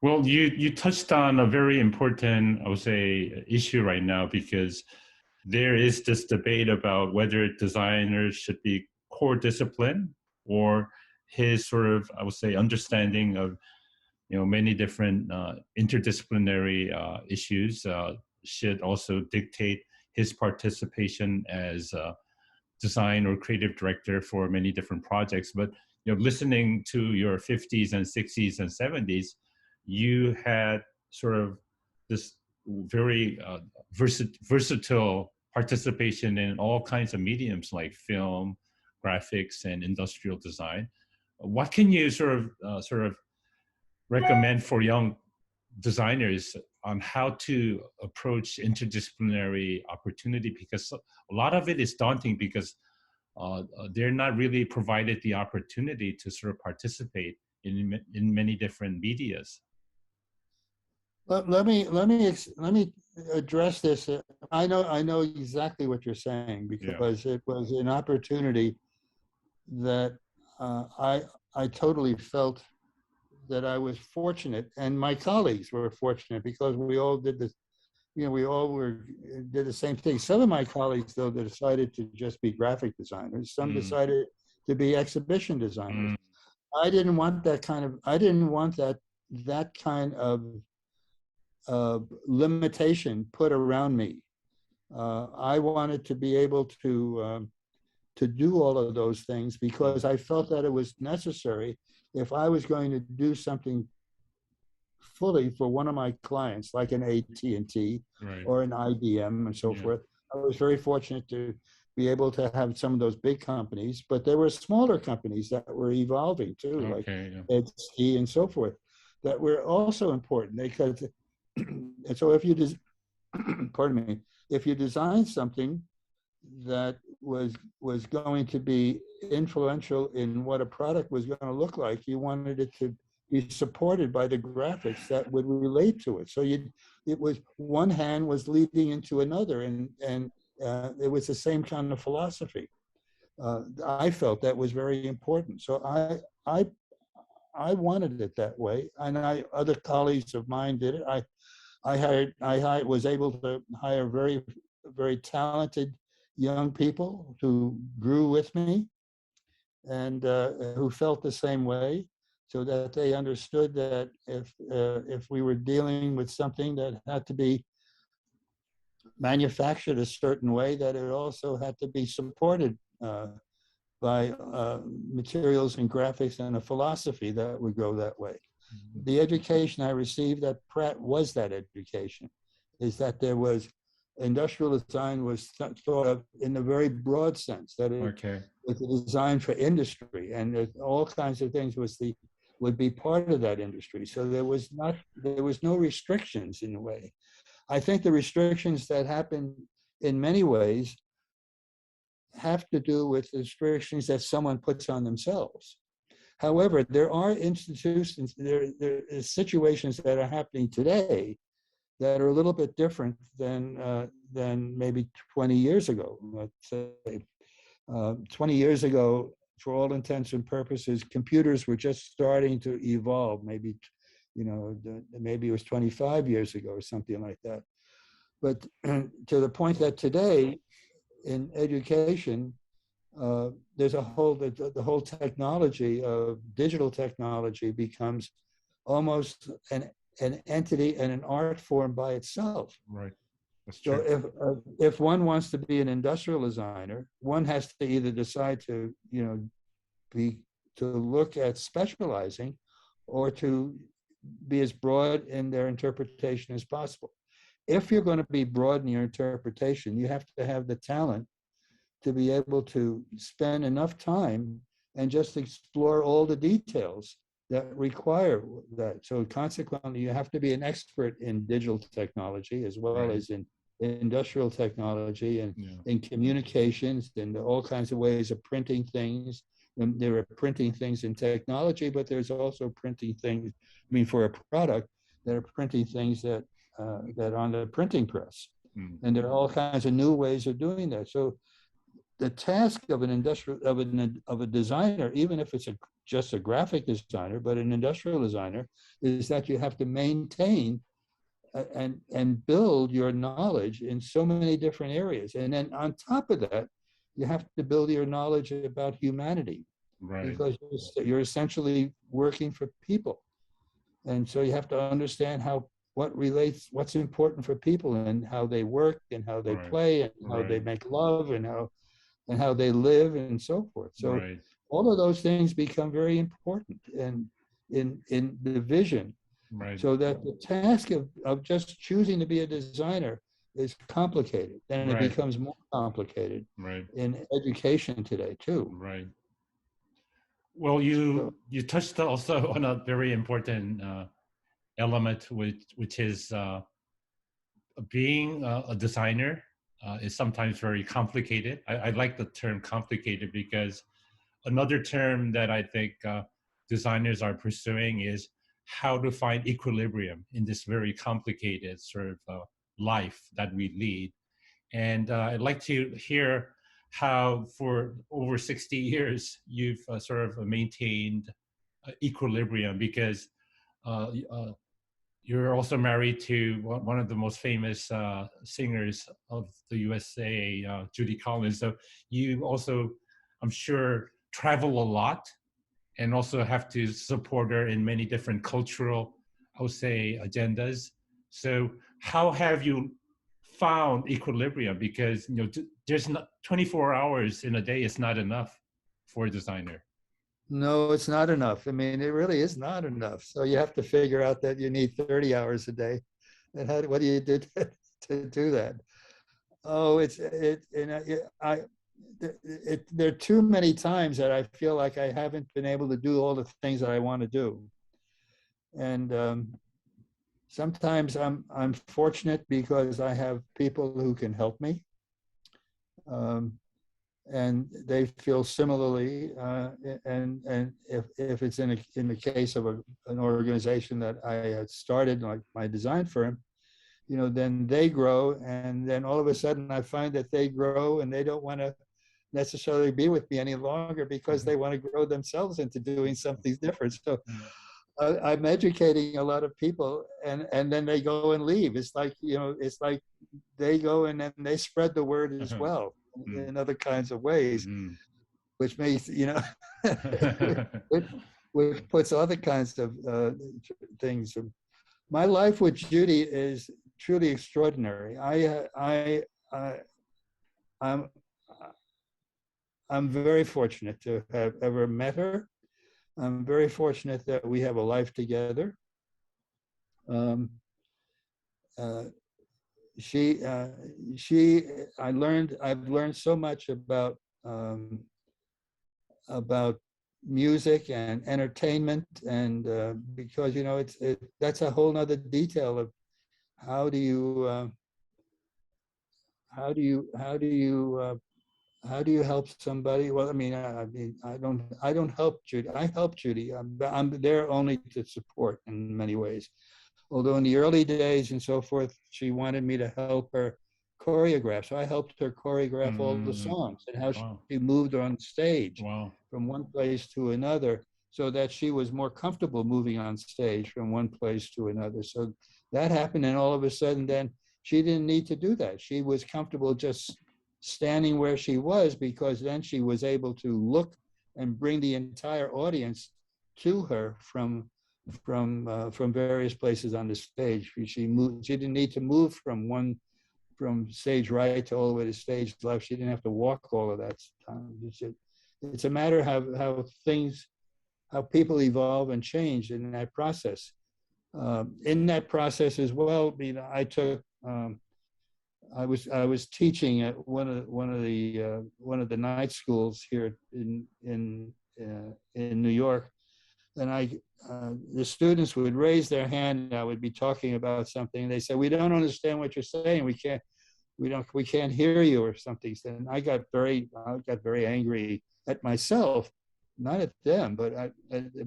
Well, you touched on a very important, I would say, issue right now, because there is this debate about whether designers should be core discipline, or his sort of, I would say, understanding of many different interdisciplinary issues should also dictate his participation as design or creative director for many different projects. But listening to your 50s and 60s and 70s, you had sort of this very versatile participation in all kinds of mediums like film, graphics, and industrial design. What can you sort of recommend for young designers on how to approach interdisciplinary opportunity? Because a lot of it is daunting, because they're not really provided the opportunity to sort of participate in many different medias. Let me address this. I know exactly what you're saying, because it was an opportunity that I totally felt that I was fortunate, and my colleagues were fortunate, because we all did this. We all did the same thing. Some of my colleagues, though, they decided to just be graphic designers. Some decided to be exhibition designers. I didn't want that kind of. I didn't want that kind of limitation put around me. I wanted to be able to do all of those things, because I felt that it was necessary if I was going to do something fully for one of my clients, like an AT&T or an IBM and so forth. I was very fortunate to be able to have some of those big companies, but there were smaller companies that were evolving too, like Etsy and so forth, that were also important. Because, and so if you pardon me, if you design something that was going to be influential in what a product was going to look like, you wanted it to be supported by the graphics that would relate to it. So it was, one hand was leading into another, and it was the same kind of philosophy. I felt that was very important. So I wanted it that way, and other colleagues of mine did it. I was able to hire very, very talented young people who grew with me, and who felt the same way, so that they understood that if we were dealing with something that had to be manufactured a certain way, that it also had to be supported by materials and graphics and a philosophy that would go that way. The education I received at Pratt was that education, is that there was industrial design was thought of in a very broad sense, that it was a design for industry, and all kinds of things would be part of that industry. So there was no restrictions in a way. I think the restrictions that happen in many ways have to do with restrictions that someone puts on themselves. However, there are institutions, there are situations that are happening today that are a little bit different than maybe 20 years ago. Let's say 20 years ago, for all intents and purposes, computers were just starting to evolve. Maybe, maybe it was 25 years ago or something like that. But to the point that today, in education, there's the whole technology of digital technology becomes almost an entity and an art form by itself. Right. That's true. So if one wants to be an industrial designer, one has to either decide to look at specializing, or to be as broad in their interpretation as possible. If you're going to be broad in your interpretation, you have to have the talent to be able to spend enough time and just explore all the details that require that. So consequently, you have to be an expert in digital technology as well as in industrial technology and in communications and all kinds of ways of printing things. And there are printing things in technology, but there's also printing things, for a product, that are printing things that on the printing press. And there are all kinds of new ways of doing that. So the task of an of a designer, even if it's just a graphic designer, but an industrial designer, is that you have to maintain and build your knowledge in so many different areas. And then on top of that, you have to build your knowledge about humanity, Right. because you're essentially working for people. And so you have to understand what's important for people, and how they work, and how they Right. play, and how they Right. make love, and how they live, and so forth. So Right. all of those things become very important in the vision. Right. So that the task of just choosing to be a designer is complicated. Then it Right. becomes more complicated Right. in education today too. Right. Well, So, you touched also on a very important element, which is being a designer is sometimes very complicated. I like the term complicated, because another term that I think designers are pursuing is how to find equilibrium in this very complicated sort of life that we lead. And I'd like to hear how, for over 60 years, you've sort of maintained equilibrium, because uh, uh, you're also married to one of the most famous singers of the USA, Judy Collins. So you also, I'm sure, travel a lot, and also have to support her in many different cultural, I would say, agendas. So how have you found equilibrium? Because there's not 24 hours in a day is not enough for a designer. no, it's not enough. I mean, it really is not enough. So you have to figure out that you need 30 hours a day. And what do you do to do that? Oh, there are too many times that I feel like I haven't been able to do all the things that I want to do. And sometimes I'm fortunate because I have people who can help me. And they feel similarly. And if it's in the case of an organization that I had started, like my design firm, then they grow, and then all of a sudden I find that they grow and they don't want to necessarily be with me any longer, because they want to grow themselves into doing something different. So I'm educating a lot of people, and then they go and leave. It's like they go and then they spread the word as well in other kinds of ways, which makes which, which puts other kinds of things. My life with Judy is truly extraordinary. I'm very fortunate to have ever met her. I'm very fortunate that we have a life together. Um, uh, I've learned so much about music and entertainment, and because that's a whole nother detail of how do you help somebody. Well, I don't help Judy. I help Judy. I'm there only to support in many ways. Although in the early days and so forth, she wanted me to help her choreograph. So I helped her choreograph all the songs and how Wow. she moved on stage Wow. from one place to another, so that she was more comfortable moving on stage from one place to another. So that happened, and all of a sudden then she didn't need to do that. She was comfortable just standing where she was, because then she was able to look and bring the entire audience to her from various places on the stage. She didn't need to move from stage right to all the way to stage left. She didn't have to walk all of that time. It's a matter of how people evolve and change in that process. In that process as well, I was teaching at one of the night schools here in New York, and the students would raise their hand. I would be talking about something, and they said, "We don't understand what you're saying. We can't hear you," or something. And I got very angry at myself, not at them, but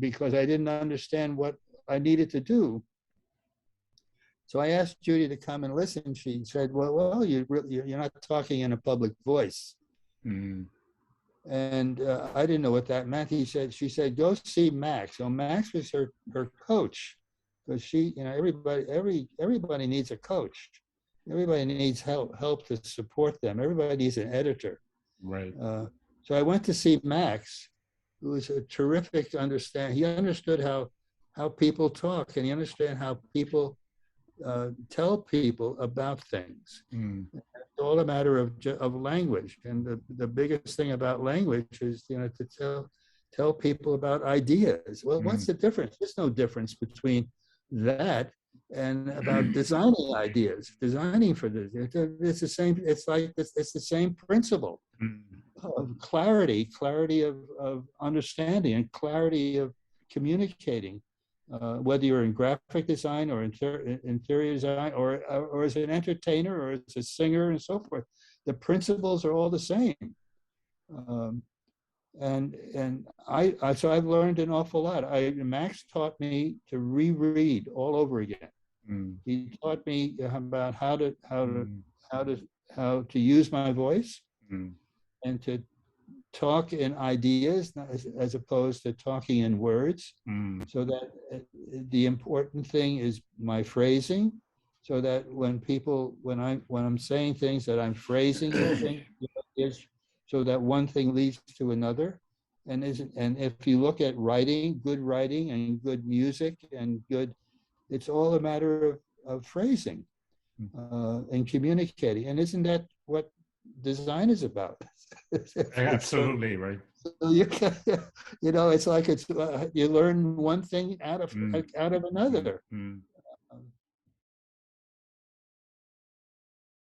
because I didn't understand what I needed to do. So I asked Judy to come and listen. She said, "Well, you're not talking in a public voice." Mm. And I didn't know what that meant. She said, go see Max. So Max was her coach, because she, everybody needs a coach. Everybody needs help to support them. Everybody needs an editor. Right. So I went to see Max, who was a terrific understand. He understood how people talk, and he understood how people tell people about things. Mm. It's all a matter of language, and the biggest thing about language is to tell people about ideas. Well, what's the difference? There's no difference between that and about designing ideas, designing for this. It's the same. It's the same principle of clarity of understanding, and clarity of communicating. Whether you're in graphic design or interior design, or as an entertainer, or as a singer, and so forth, the principles are all the same. So I've learned an awful lot. Max taught me to reread all over again. He taught me about how to use my voice, and to talk in ideas as opposed to talking in words. So that the important thing is my phrasing, so that when I'm saying things, that I'm phrasing the thing is so that one thing leads to another. And if you look at writing and good music and it's all a matter of phrasing and communicating. And isn't that what design is about? Absolutely, right. So you can, it's like you learn one thing out of another.